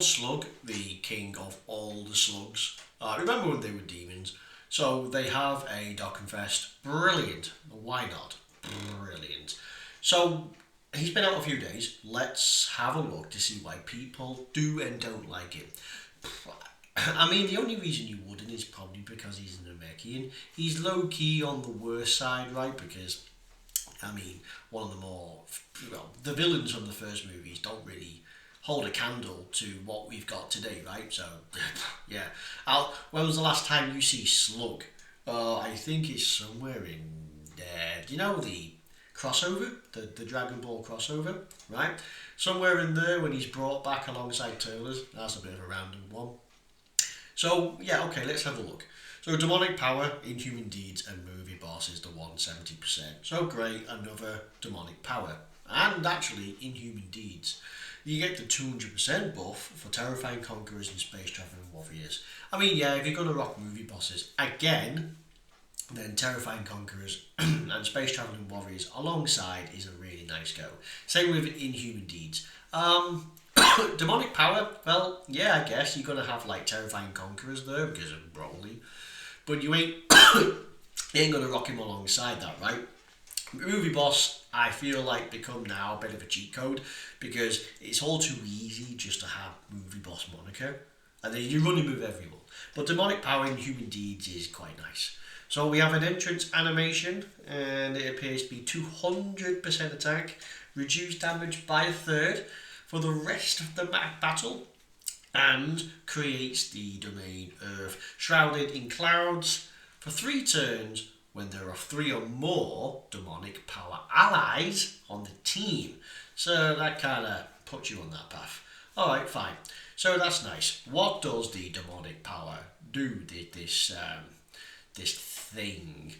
Slug, the king of all the slugs. Remember when they were demons? So they have a Dokkenfest. Brilliant. Why not? Brilliant. So he's been out a few days. Let's have a look to see why people do and don't like him. I mean, the only reason you wouldn't is probably because he's an Namekian. He's low key on the worst side, right? Because I mean, one of the more the villains from the first movies don't really hold a candle to what we've got today, right? So, yeah. When was the last time you see Slug? I think it's somewhere in there. Do you know the crossover, the Dragon Ball crossover, right? Somewhere in there when he's brought back alongside Turles. That's a bit of a random one. So yeah, okay, let's have a look. So demonic power, inhuman deeds, and movie boss is the 170%. So great, another demonic power. And actually, inhuman deeds. You get the 200% buff for terrifying conquerors and space traveling warriors. I mean, yeah, if you're gonna rock movie bosses again, then terrifying conquerors and space traveling warriors alongside is a really nice go. Same with inhuman deeds. Demonic power, well, yeah, I guess you're gonna have like terrifying conquerors there because of Broly, but you ain't you ain't gonna rock him alongside that, right? Movie boss, I feel like become now a bit of a cheat code because it's all too easy just to have movie boss moniker, and then you run him with everyone. But demonic power in human deeds is quite nice. So we have an entrance animation, and it appears to be 200% attack, reduced damage by a third for the rest of the battle, and creates the domain Earth, shrouded in clouds, for 3 turns when there are 3 or more demonic power allies on the team. So that kind of puts you on that path. Alright, fine. So that's nice. What does the demonic power do, this thing?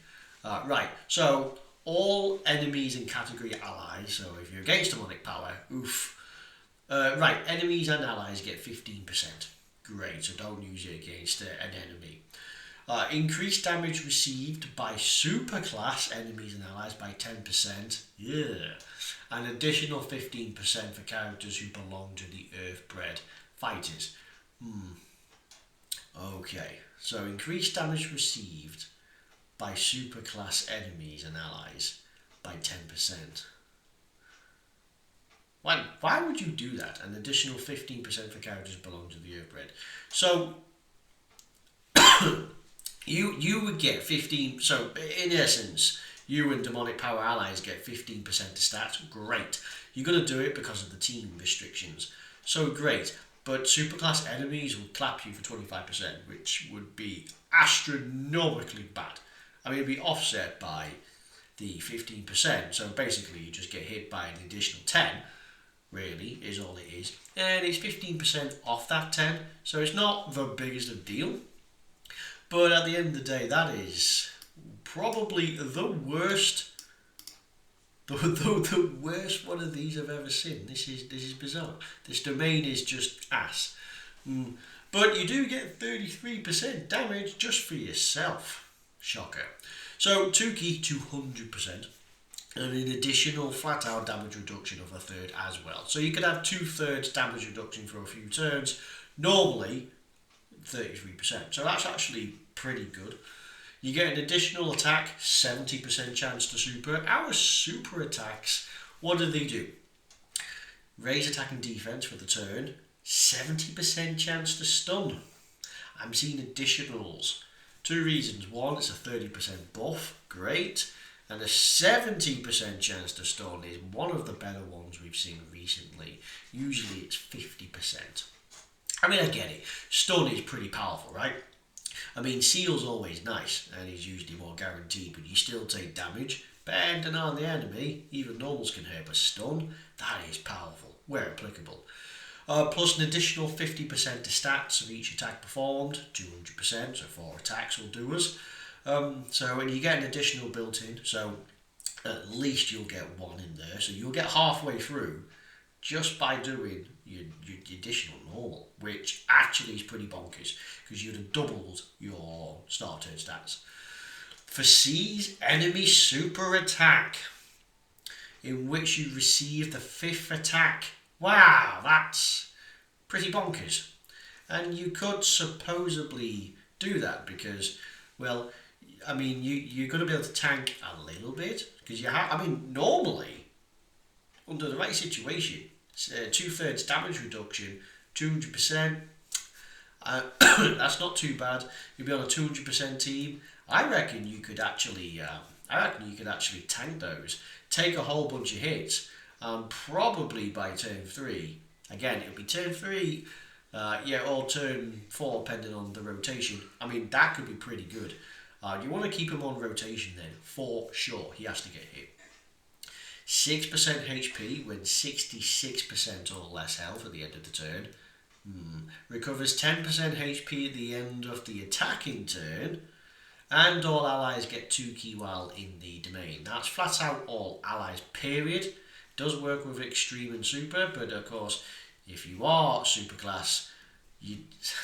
Right, so all enemies and category allies, so if you're against demonic power, oof. Right, enemies and allies get 15%. Great, so don't use it against an enemy. Increased damage received by superclass enemies and allies by 10%. Yeah. An additional 15% for characters who belong to the Earthbred fighters. Okay, so increased damage received by superclass enemies and allies by 10%. Why would you do that? An additional 15% for characters who belong to the Earthbred. So you would get 15. So in essence, you and demonic power allies get 15% to stats. Great. You're gonna do it because of the team restrictions. So great. But superclass enemies would clap you for 25%, which would be astronomically bad. I mean, it'd be offset by the 15%. So basically, you just get hit by an additional 10. Really, is all it is, and it's 15% off that 10. So it's not the biggest of deal. But at the end of the day, that is probably the worst, the worst one of these I've ever seen. This is bizarre. This domain is just ass. But you do get 33% damage just for yourself. Shocker. So Tuki 200%. And an additional flat out damage reduction of a third as well. So you could have 2/3 damage reduction for a few turns. Normally 33%. So that's actually pretty good. You get an additional attack, 70% chance to super. Our super attacks, what do they do? Raise attack and defense for the turn, 70% chance to stun. I'm seeing additionals. 2 reasons. One, it's a 30% buff, great. And a 70% chance to stun is one of the better ones we've seen recently. Usually it's 50%. I mean, I get it. Stun is pretty powerful, right? I mean, Seal's always nice, and he's usually more guaranteed, but you still take damage. Depending on the enemy, even normals can hurt, but stun, that is powerful, where applicable. Plus an additional 50% to stats of each attack performed, 200%, so 4 attacks will do us. So when you get an additional built in, so at least you'll get 1 in there, so you'll get halfway through just by doing your additional normal, which actually is pretty bonkers because you'd have doubled your start turn stats. For C's enemy super attack, in which you receive the 5th attack. Wow, that's pretty bonkers. And you could supposedly do that because, well, I mean, you're going to be able to tank a little bit because you have. I mean, normally under the right situation, 2/3 damage reduction, 200%. That's not too bad. You'll be on a 200% team. I reckon you could actually. I reckon you could actually tank those. Take a whole bunch of hits. Probably by turn 3. Again, it'll be turn 3. Or turn 4, depending on the rotation. I mean, that could be pretty good. You want to keep him on rotation then, for sure. He has to get hit. 6% HP when 66% or less health at the end of the turn. Recovers 10% HP at the end of the attacking turn. And all allies get 2 ki while in the domain. That's flat out all allies, period. Does work with extreme and super, but of course, if you are super class,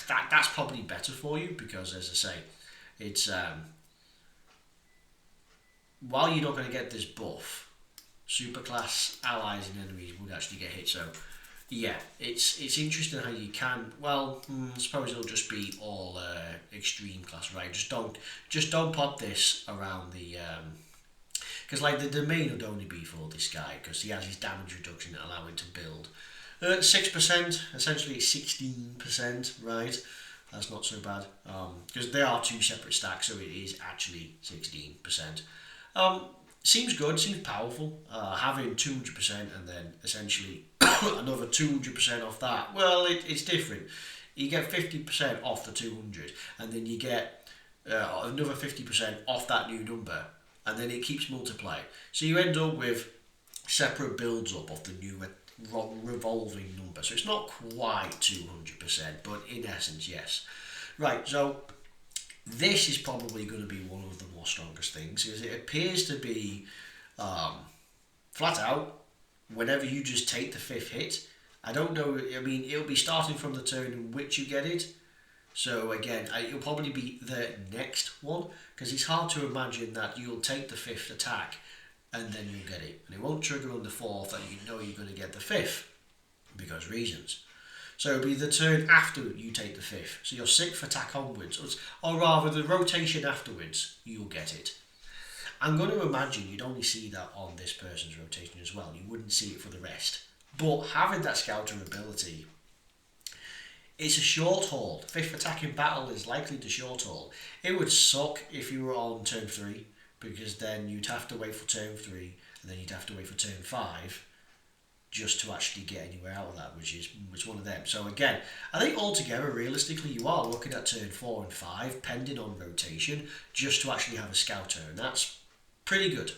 that's probably better for you because, as I say, it's while you're not going to get this buff, super class allies and enemies would actually get hit. So yeah, it's interesting how you can. Well, I suppose it'll just be all extreme class, right? Just don't pop this around the because like the domain would only be for this guy because he has his damage reduction that allow him to build. 6%, essentially 16%, right? That's not so bad because they are 2 separate stacks, so it is actually 16%. Seems good, seems powerful. Having 200% and then essentially another 200% off that. Well, it's different. You get 50% off the 200, and then you get another 50% off that new number, and then it keeps multiplying. So you end up with separate builds up of the new revolving number. So it's not quite 200%, but in essence, yes. Right, so this is probably going to be one of the more strongest things, because it appears to be flat out, whenever you just take the 5th hit. I don't know, I mean, it'll be starting from the turn in which you get it. So again, it'll probably be the next one, because it's hard to imagine that you'll take the 5th attack and then you'll get it. And it won't trigger on the 4th that you know you're going to get the 5th, because reasons. So it'll be the turn after you take the 5th. So your 6th attack onwards, or rather the rotation afterwards, you'll get it. I'm going to imagine you'd only see that on this person's rotation as well. You wouldn't see it for the rest. But having that scouter ability, it's a short haul. 5th attack in battle is likely to short haul. It would suck if you were on turn 3, because then you'd have to wait for turn 3, and then you'd have to wait for turn 5, just to actually get anywhere out of that, which is one of them. So again, I think altogether, realistically, you are looking at turn 4 and 5, pending on rotation, just to actually have a scouter, and that's pretty good.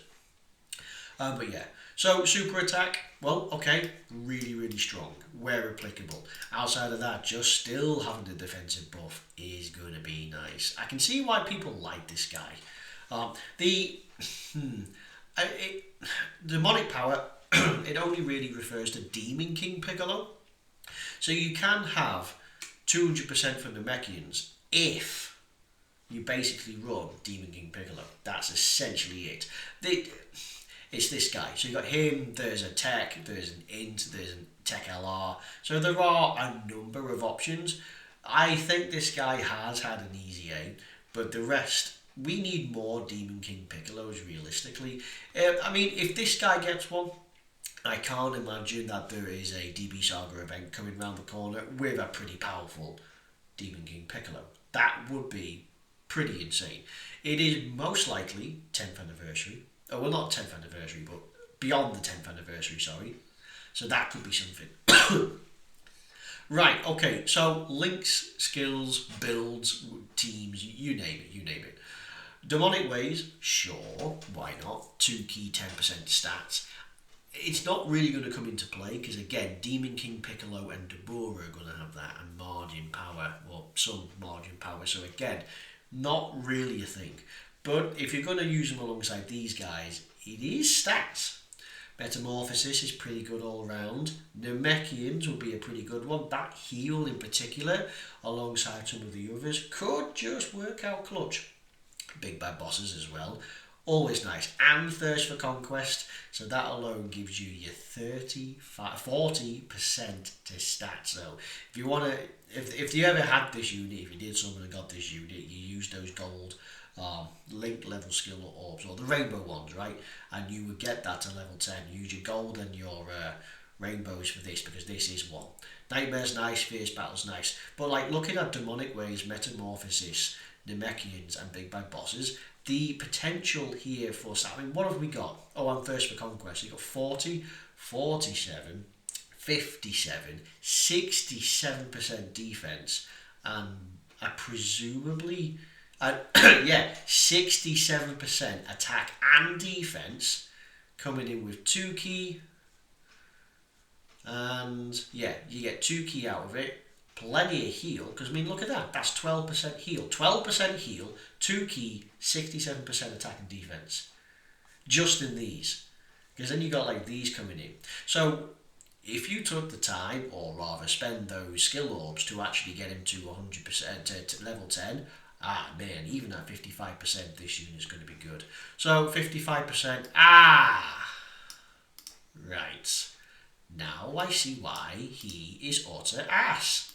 But yeah, so super attack, well, okay, really, really strong, where applicable. Outside of that, just still having the defensive buff is going to be nice. I can see why people like this guy. Demonic power, it only really refers to Demon King Piccolo. So you can have 200% from the Namekians if you basically run Demon King Piccolo. That's essentially it. It's this guy. So you got him, there's a tech, there's an int, there's a tech LR. So there are a number of options. I think this guy has had an easy aim, but the rest, we need more Demon King Piccolos realistically. I mean, if this guy gets one, I can't imagine that there is a DB Saga event coming around the corner with a pretty powerful Demon King Piccolo. That would be pretty insane. It is most likely 10th anniversary. Oh, well, not 10th anniversary, but beyond the 10th anniversary, sorry. So that could be something. Right, okay, so links, skills, builds, teams, you name it. Demonic Ways, sure, why not? 2 key 10% stats. It's not really going to come into play because, again, Demon King Piccolo and Dabura are going to have that, and margin power, or some margin power. So, again, not really a thing. But if you're going to use them alongside these guys, it is stats. Metamorphosis is pretty good all round. Namekians will be a pretty good one. That heal in particular, alongside some of the others, could just work out clutch. Big bad bosses as well. always nice. And Thirst for Conquest, so that alone gives you your 40% to stat. So if you want to, if you ever had this unit, if you did something and got this unit, you use those gold linked level skill orbs, or the rainbow ones, right? And you would get that to level 10. Use your gold and your rainbows for this, because this is one. Nightmare's nice, Fierce Battle's nice. But like looking at Demonic Ways, Metamorphosis, Namekians and Big Bad Bosses, the potential here for, I mean, what have we got? Oh, and Thirst for Conquest. You got 40, 47, 57, 67% defense, and presumably, yeah, 67% attack and defense, coming in with 2 key, and yeah, you get 2 key out of it. Plenty of heal, because I mean, look at that. That's 12% heal. 12% heal, 2 key, 67% attack and defense. Just in these. Because then you got like these coming in. So if you took the time, or rather spend those skill orbs to actually get him to 100% to level 10, man, even at 55%, this unit is going to be good. So 55%, right. Now I see why he is utter ass.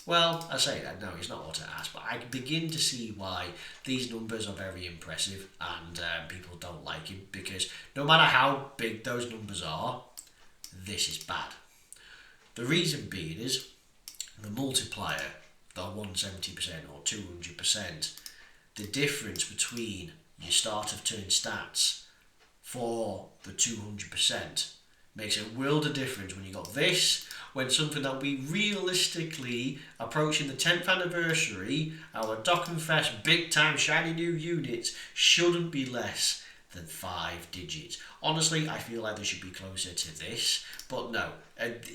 Well, I say that, no, he's not utter ass, but I begin to see why these numbers are very impressive, and people don't like him, because no matter how big those numbers are, this is bad. The reason being is the multiplier, the 170% or 200%, the difference between your start of turn stats for the 200% makes a world of difference when you got this, when something that we realistically, approaching the 10th anniversary, our Dockenfest big time shiny new units shouldn't be less than 5 digits. Honestly, I feel like they should be closer to this, but no,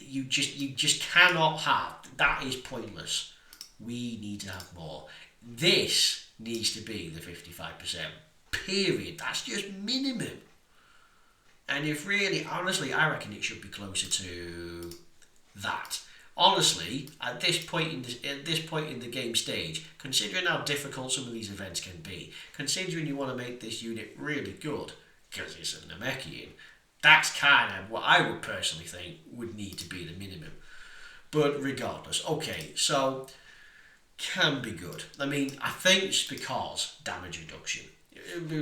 you just cannot have, that is pointless. We need to have more. This needs to be the 55%, period. That's just minimum. And if really, honestly, I reckon it should be closer to that. Honestly, at this point in the game stage, considering how difficult some of these events can be, considering you want to make this unit really good, because it's a Namekian, that's kind of what I would personally think would need to be the minimum. But regardless, okay, so can be good. I mean, I think it's because damage reduction.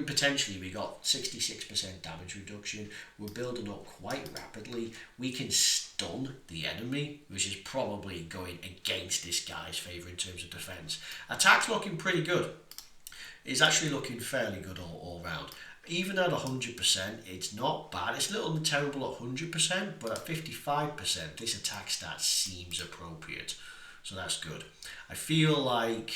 Potentially we got 66% damage reduction. We're building up quite rapidly. We can stun the enemy, which is probably going against this guy's favour in terms of defence. Attack's looking pretty good. It's actually looking fairly good all round. Even at 100%, it's not bad. It's a little terrible at 100%, but at 55%, this attack stat seems appropriate. So that's good. I feel like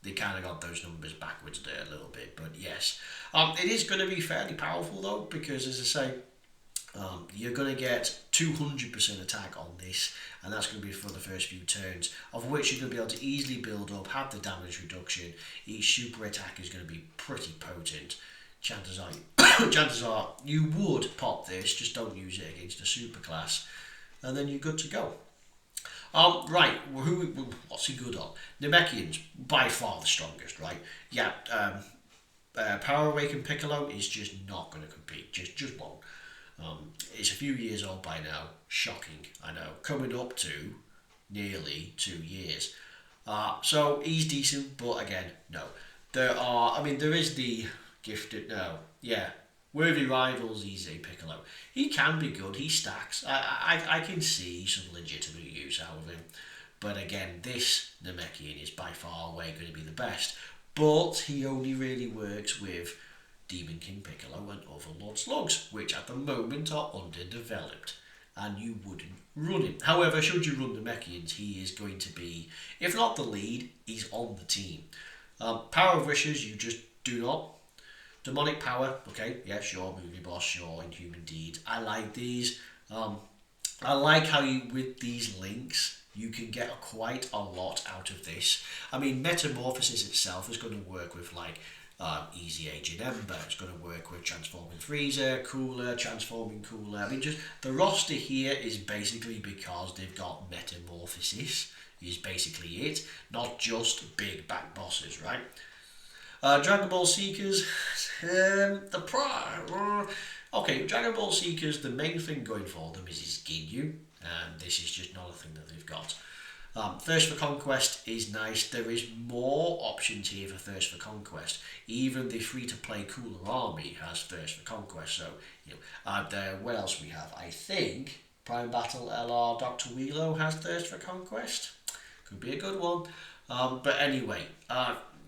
they kind of got those numbers backwards there a little bit, but yes. It is going to be fairly powerful though, because as I say, you're going to get 200% attack on this, and that's going to be for the first few turns, of which you're going to be able to easily build up, have the damage reduction. Each super attack is going to be pretty potent. Chances are you would pop this, just don't use it against a super class, and then you're good to go. Right, what's he good on? Namekians, by far the strongest, right? Yeah, Power Awakened Piccolo is just not going to compete, just won't. It's a few years old by now, shocking, I know, coming up to nearly 2 years. So he's decent, but again, no. There is the gifted, no, yeah, Worthy Rivals, he's a Piccolo. He can be good, he stacks. I can see some legitimate use out of him. But again, this Namekian is by far away going to be the best. But he only really works with Demon King Piccolo and Overlord Slugs, which at the moment are underdeveloped. And you wouldn't run him. However, should you run Namekians, he is going to be, if not the lead, he's on the team. Power of Wishes, you just do not. Demonic Power, okay, yeah, sure, Movie Boss, sure, Inhuman Deeds. I like these. I like how you, with these links, you can get quite a lot out of this. I mean, Metamorphosis itself is going to work with, like, Easy Agent Ember. It's going to work with Transforming Freezer, Cooler, Transforming Cooler. I mean, just the roster here is basically because they've got Metamorphosis, is basically it. Not just big back bosses, right? Dragon Ball Seekers, okay, Dragon Ball Seekers, the main thing going for them is Ginyu, and this is just not a thing that they've got. Thirst for Conquest is nice. There is more options here for Thirst for Conquest. Even the free-to-play Cooler Army has Thirst for Conquest. So, what else we have? I think Prime Battle LR Dr. Wheelo has Thirst for Conquest. Could be a good one. But anyway,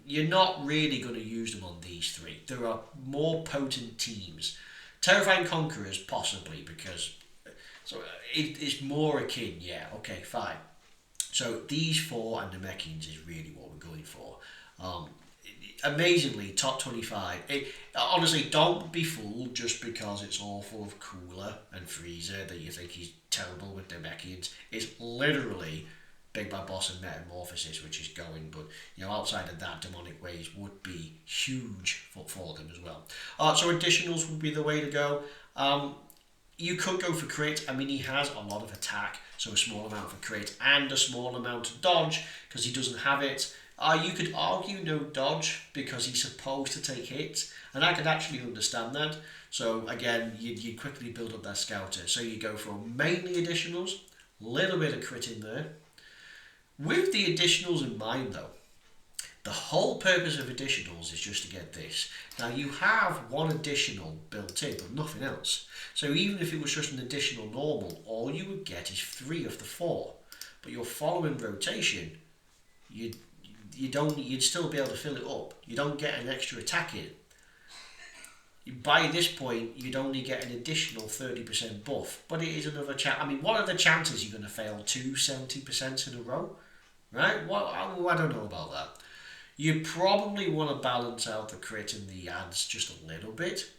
you're not really going to use them on these three. There are more potent teams. Terrifying Conquerors, possibly, because it's more akin, yeah, okay, fine. So these four and the Namekians is really what we're going for. Amazingly, top 25. Honestly, don't be fooled just because it's all full of Cooler and Freezer that you think he's terrible with the Namekians. It's literally Big Bad Boss and Metamorphosis which is going, but outside of that, Demonic Ways would be huge for them as well. So additionals would be the way to go. You could go for crit. I mean, he has a lot of attack, so a small amount for crit and a small amount of dodge because he doesn't have it. You could argue no dodge because he's supposed to take hits, and I could actually understand that. So again, you quickly build up that scouter. So you go for mainly additionals, little bit of crit in there. With the additionals in mind though, the whole purpose of additionals is just to get this. Now you have one additional built in, but nothing else. So even if it was just an additional normal, all you would get is 3 of the 4. But your following rotation, you'd still be able to fill it up. You don't get an extra attack in. By this point, you'd only get an additional 30% buff. But it is another chance. I mean, what are the chances you're going to fail 2 70% in a row? Right? Well, I don't know about that. You probably want to balance out the crit and the ads just a little bit.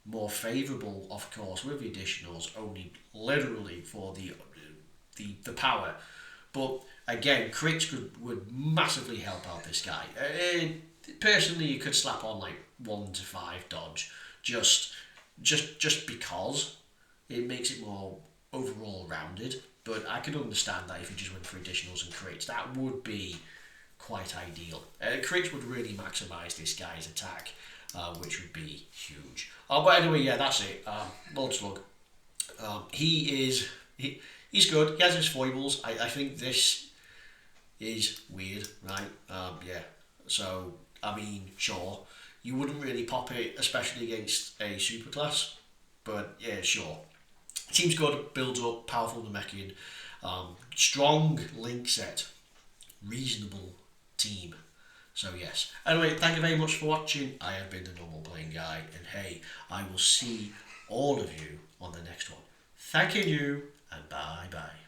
More favourable, of course, with the additionals, only literally for the power. But again, crits would massively help out this guy. Personally, you could slap on like 1 to 5 dodge, just because it makes it more overall rounded. But I can understand that if you just went for additionals and crits, that would be quite ideal. Crits would really maximise this guy's attack, which would be huge. But anyway, yeah, that's it. Lord Slug. He's good. He has his foibles. I think this is weird, right? Yeah. So, I mean, sure. You wouldn't really pop it, especially against a superclass. But, yeah, sure. Seems good, builds up, powerful Namekian. Strong link set. Reasonable team. So yes. Anyway, thank you very much for watching. I have been the Normal Playing Guy, and hey, I will see all of you on the next one. Thank you, and bye bye.